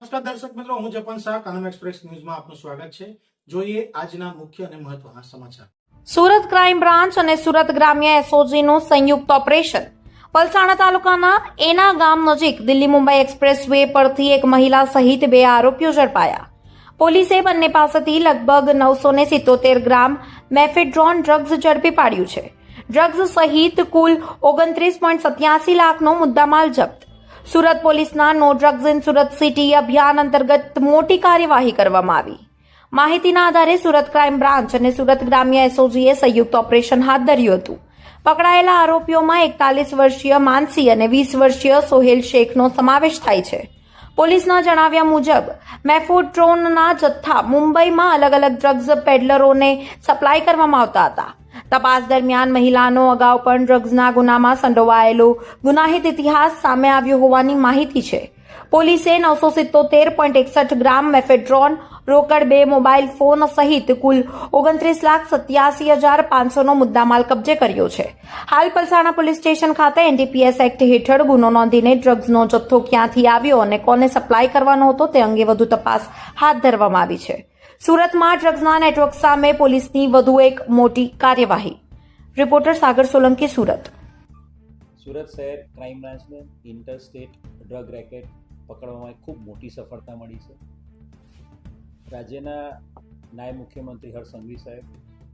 નમસ્કાર દર્શક મિત્રો, હું જપન શાહ, કાનમ એક્સપ્રેસ ન્યૂઝમાં આપનું સ્વાગત છે। જોઈએ આજના મુખ્ય અને મહત્વના સમાચાર। સુરત ક્રાઇમ બ્રાન્ચ અને સુરત ગ્રામ્ય એસઓજીનું સંયુક્ત ઓપરેશન। પલસાણા તાલુકાના એના ગામ નજીક દિલ્હી મુંબઈ એક્સપ્રેસ વે પરથી એક મહિલા સહિત 2 આરોપીઓ ઝડપાયા। પોલીસે બંને પાસેથી લગભગ 977 ગ્રામ મેફેડ્રોન ડ્રગ્સ ઝડપી પાડ્યું છે। ડ્રગ્સ સહિત કુલ 29.87 લાખનો મુદ્દામાલ જપ્ત। સુરત પોલીસના no drugs in Surat city અભિયાન અંતર્ગત મોટી કાર્યવાહી કરવામાં આવી। માહિતીના આધારે સુરત ક્રાઇમ બ્રાન્ચ અને સુરત ગ્રામ્ય એસઓજીએ સંયુક્ત ઓપરેશન હાથ ધર્યું હતું। પકડાયેલા આરોપીઓમાં 41 વર્ષીય માનસી અને 20 વર્ષીય સોહેલ શેખનો સમાવેશ થાય છે। પોલીસના જણાવ્યા મુજબ મેફેડ્રોનના જથ્થા મુંબઈમાં અલગ અલગ ડ્રગ્સ પેડલરોને સપ્લાય કરવામાં આવતા હતા। તપાસ દરમિયાન મહિલાનો અગાઉ પણ ડ્રગ્સના ગુનામાં સંડોવાયેલો ગુનાહિત ઇતિહાસ સામે આવ્યો હોવાની માહિતી છે। પોલીસે 977.61 ગ્રામ મેફેડ્રોન, રોકડ 2 મોબાઈલ ફોન સહિત કુલ 29,87,500નો મુદ્દામાલ કબજે કર્યો છે। હાલ પલસાણા પોલીસ સ્ટેશન ખાતે એનડીપીએસ એક્ટ હેઠળ ગુનો નોંધીને ડ્રગ્સનો જથ્થો ક્યાંથી આવ્યો અને કોને સપ્લાય કરવાનો હતો તે અંગે વધુ તપાસ હાથ ધરવામાં આવી છે। સુરતમાં ડ્રગ્સના નેટવર્ક સામે પોલીસની વધુ એક મોટી કાર્યવાહી। રિપોર્ટર સાગર સોલંકી, સુરત। સુરત શહેર ક્રાઇમ બ્રાન્ચને ઇન્ટરસ્ટેટ ડ્રગ રેકેટ પકડવામાં ખૂબ મોટી સફળતા મળી છે। રાજ્યના નાયબ મુખ્યમંત્રી હર્ષ સંઘવી સાહેબ,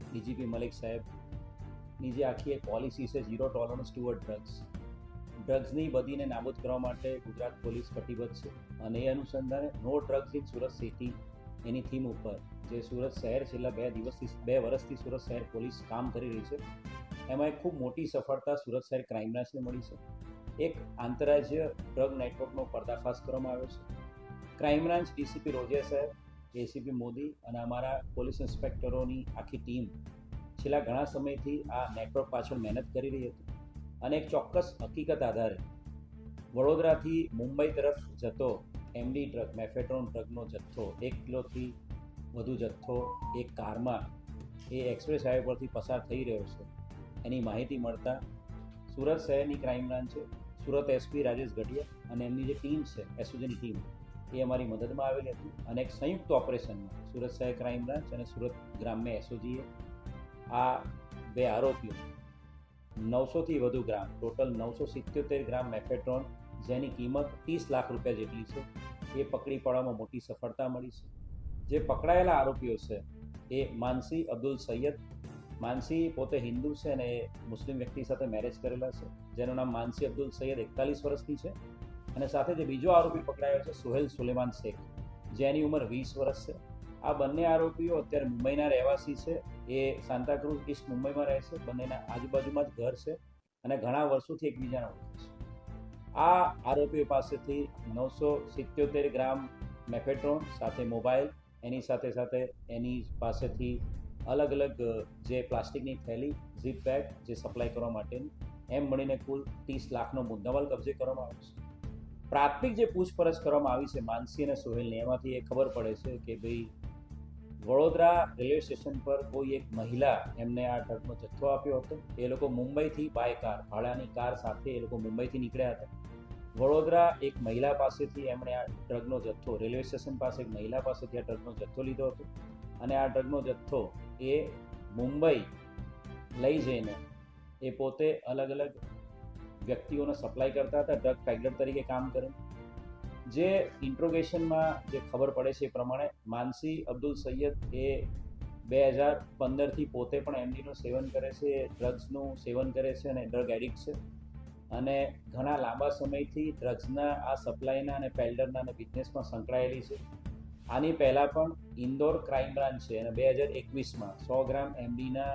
ડીજીપી મલિક સાહેબની જે આખી એક પોલિસી છે ઝીરો ટોલરન્સ ટુવર્ડ ડ્રગ્સની બદીને નાબૂદ કરવા માટે ગુજરાત પોલીસ કટિબદ્ધ છે અને એ અનુસંધાને no drugs in Surat city એની થીમ ઉપર જે સુરત શહેર છેલ્લા 2 વર્ષથી સુરત શહેર પોલીસ કામ કરી રહી છે એમાં એક ખૂબ મોટી સફળતા સુરત શહેર ક્રાઇમ બ્રાન્ચને મળી છે। એક આંતરરાજ્ય ડ્રગ નેટવર્કનો પર્દાફાશ કરવામાં આવ્યો છે। ક્રાઇમ બ્રાન્ચ ડીસીપી રોજિયા સાહેબ, એસીપી મોદી અને અમારા પોલીસ ઇન્સ્પેક્ટરોની આખી ટીમ છેલ્લા ઘણા સમયથી આ નેટવર્ક પાછળ મહેનત કરી રહી હતી અને એક ચોક્કસ હકીકત આધારે વડોદરાથી મુંબઈ તરફ જતો એમડી ડ્રગ, મેફેડ્રોન ડ્રગનો જથ્થો 1 કિલોથી વધુ જથ્થો એક કારમાં એ એક્સપ્રેસ હાઈવે પરથી પસાર થઈ રહ્યો છે એની માહિતી મળતા સુરત શહેરની ક્રાઇમ બ્રાન્ચે સુરત એસપી રાજેશ ગઢિયા અને એમની જે ટીમ છે એસઓજીની ટીમ એ અમારી મદદમાં આવેલી હતી અને એક સંયુક્ત ઓપરેશનમાં સુરત શહેર ક્રાઇમ બ્રાન્ચ અને સુરત ગ્રામ્ય એસઓજીએ આ 2 આરોપીઓ 900થી વધુ ગ્રામ, ટોટલ 977 ગ્રામ મેફેડ્રોન જેની કિંમત 30 લાખ રૂપિયા જેટલી છે એ પકડી પાડવામાં મોટી સફળતા મળી છે। જે પકડાયેલા આરોપીઓ છે એ માનસી અબ્દુલ સૈયદ, માનસી પોતે હિન્દુ છે અને એ મુસ્લિમ વ્યક્તિ સાથે મેરેજ કરેલા છે જેનું નામ માનસી અબ્દુલ સૈયદ 41 વર્ષની છે અને સાથે જે બીજો આરોપી પકડાયો છે સોહેલ સુલેમાન શેખ જેની ઉંમર 20 વર્ષ છે। આ બંને આરોપીઓ અત્યારે મુંબઈના રહેવાસી છે, એ સાંતાક્રુઝ ઈસ્ટ મુંબઈમાં રહે છે, બંનેના આજુબાજુમાં જ ઘર છે અને ઘણા વર્ષોથી એકબીજાના ઓળખે છે। આ આરોપીઓ પાસેથી 977 ગ્રામ મેફેડ્રોન સાથે મોબાઈલ, એની સાથે સાથે એની પાસેથી અલગ અલગ જે પ્લાસ્ટિકની થેલી, ઝીપ બેગ જે સપ્લાય કરવા માટેની એમ મળીને કુલ 30 લાખનો મુદ્દામાલ કબજે કરવામાં આવ્યો છે। પ્રાથમિક જે પૂછપરછ કરવામાં આવી છે માનસી અને સોહેલની એમાંથી એ ખબર પડે છે કે ભાઈ વડોદરા રેલવે સ્ટેશન પર કોઈ એક મહિલા એમને આ ડ્રગનો જથ્થો આપ્યો હતો। એ લોકો મુંબઈથી બાય કાર, ભાડાની કાર સાથે એ લોકો મુંબઈથી નીકળ્યા હતા। વડોદરા એક મહિલા પાસેથી એમણે આ ડ્રગનો જથ્થો, રેલવે સ્ટેશન પાસે એક મહિલા પાસેથી આ ડ્રગનો જથ્થો લીધો હતો અને આ ડ્રગનો જથ્થો એ મુંબઈ લઈ જઈને એ પોતે અલગ અલગ વ્યક્તિઓને સપ્લાય કરતા હતા, ડ્રગ પેડલર તરીકે કામ કરે। જે ઇન્ટ્રોગેશનમાં જે ખબર પડે છે એ પ્રમાણે માનસી અબ્દુલ સૈયદ એ 2015થી પોતે પણ એમડીનું સેવન કરે છે, ડ્રગ્સનું સેવન કરે છે અને ડ્રગ એડિક્ટ છે અને ઘણા લાંબા સમયથી ડ્રગ્સના આ સપ્લાયના અને પેડલરના અને બિઝનેસમાં સંકળાયેલી છે। આની પહેલાં પણ ઇન્દોર ક્રાઇમ બ્રાન્ચ છે અને 2021માં 100 ગ્રામ એમડીના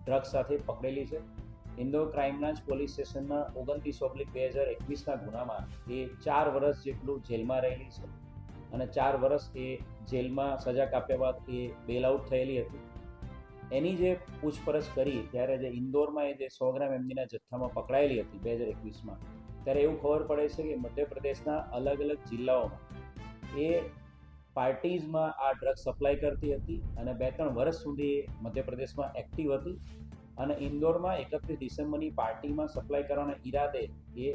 ડ્રગ્સ સાથે પકડેલી છે। ઇન્દોર ક્રાઇમ બ્રાન્ચ પોલીસ સ્ટેશનમાં 29/2021ના ગુનામાં એ 4 વર્ષ જેટલું જેલમાં રહેલી છે અને 4 વર્ષ એ જેલમાં સજા કાપ્યા બાદ એ બેલ આઉટ થયેલી હતી। એની જે પૂછપરછ કરી ત્યારે જે ઇન્દોરમાં એ જે 100 ગ્રામ એમડીના જથ્થામાં પકડાયેલી હતી 2021માં, ત્યારે એવું ખબર પડે છે કે મધ્યપ્રદેશના અલગ અલગ જિલ્લાઓમાં એ પાર્ટીઝમાં આ ડ્રગ સપ્લાય કરતી હતી અને 2-3 વર્ષ સુધી મધ્યપ્રદેશમાં એક્ટિવ હતી અને ઇન્દોરમાં 31 ડિસેમ્બરની પાર્ટીમાં સપ્લાય કરવાના ઈરાદે એ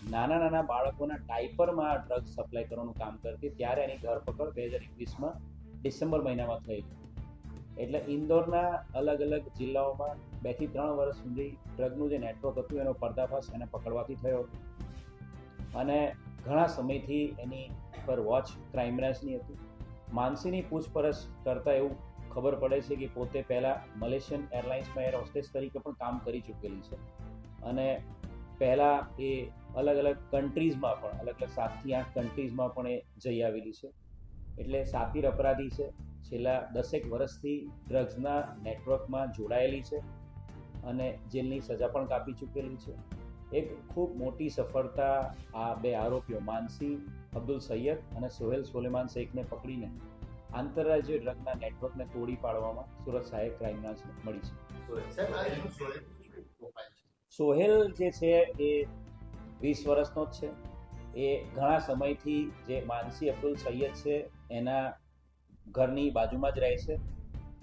નાના નાના બાળકોના ડાયપરમાં આ ડ્રગ્સ સપ્લાય કરવાનું કામ કરતી, ત્યારે એની ધરપકડ 2021માં ડિસેમ્બર મહિનામાં થઈ. એટલે ઇન્દોરના અલગ અલગ જિલ્લાઓમાં 2 થી 3 વર્ષ સુધી ડ્રગનું જે નેટવર્ક હતું એનો પર્દાફાશ એને પકડવાથી થયો હતો. અને ઘણા સમયથી એની પર વોચ ક્રાઇમ બ્રાન્ચની હતી. માનસીની પૂછપરછ કરતાં એવું ખબર પડે છે કે પોતે પહેલાં મલેશિયન એરલાઇન્સમાં એર હોસ્ટેસ તરીકે પણ કામ કરી ચૂકેલી છે. અને પહેલાં એ અલગ અલગ કન્ટ્રીઝમાં પણ અલગ 7 થી 8 કન્ટ્રીઝમાં પણ એ જઈ આવેલી છે. એટલે સાતીર અપરાધી છે. છેલ્લા 10 વર્ષથી ડ્રગ્સના નેટવર્કમાં જોડાયેલી છે અને જેલની સજા પણ કાપી ચૂકેલી છે. એક ખૂબ મોટી સફળતા આ 2 આરોપીઓ માનસી અબ્દુલ સૈયદ અને સોહેલ સોલેમાન શેખને પકડીને આંતરરાજ્ય ડ્રગના નેટવર્કને તોડી પાડવામાં સુરત સહાયક ક્રાઇમ બ્રાન્ચને મળી છે. સોહેલ જે છે એ 20 વર્ષનો જ છે. એ ઘણા સમયથી જે માનસી અબ્દુલ સૈયદ છે એના ઘરની બાજુમાં જ રહે છે.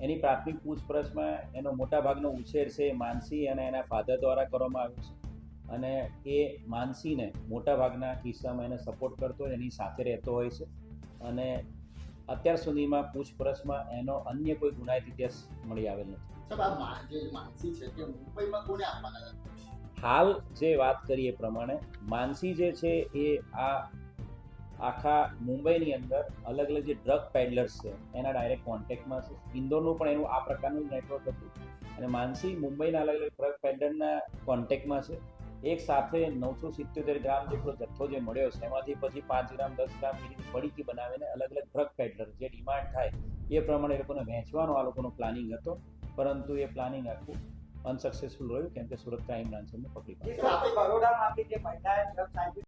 એની પ્રાથમિક પૂછપરછમાં એનો મોટા ભાગનો ઉછેર છે માનસી અને એના ફાધર દ્વારા કરવામાં આવ્યો છે. અને એ માનસીને મોટા ભાગના કિસ્સામાં એને સપોર્ટ કરતો હોય, એની સાથે રહેતો હોય છે. અને અત્યાર સુધીમાં પૂછપરછમાં એનો અન્ય કોઈ ગુનાહિત ઇતિહાસ મળી આવેલ નથી. હાલ જે વાત કરીએ પ્રમાણે માનસી જે છે એ આખા મુંબઈની અંદર અલગ અલગ જે ડ્રગ પેડલર્સ છે એના ડાયરેક્ટ કોન્ટેક્ટમાં છે. ઇન્દોરનું પણ એનું આ પ્રકારનું નેટવર્ક હતું. અને માનસી મુંબઈના અલગ અલગ ડ્રગ પેડલરના કોન્ટેક્ટમાં છે. એક સાથે 977 ગ્રામ જેટલો જથ્થો જે મળ્યો છે એમાંથી પછી 5 ગ્રામ 10 ગ્રામ જેવી પડીકી બનાવીને અલગ અલગ ડ્રગ પેડલર જે ડિમાન્ડ થાય એ પ્રમાણે એ લોકોને વહેંચવાનો આ લોકોનો પ્લાનિંગ હતો. પરંતુ એ પ્લાનિંગ આખું અનસક્સેસફુલ રહ્યું, કેમ કે સુરત ક્રાઇમ બ્રાન્ચ એમને પકડી પાડી.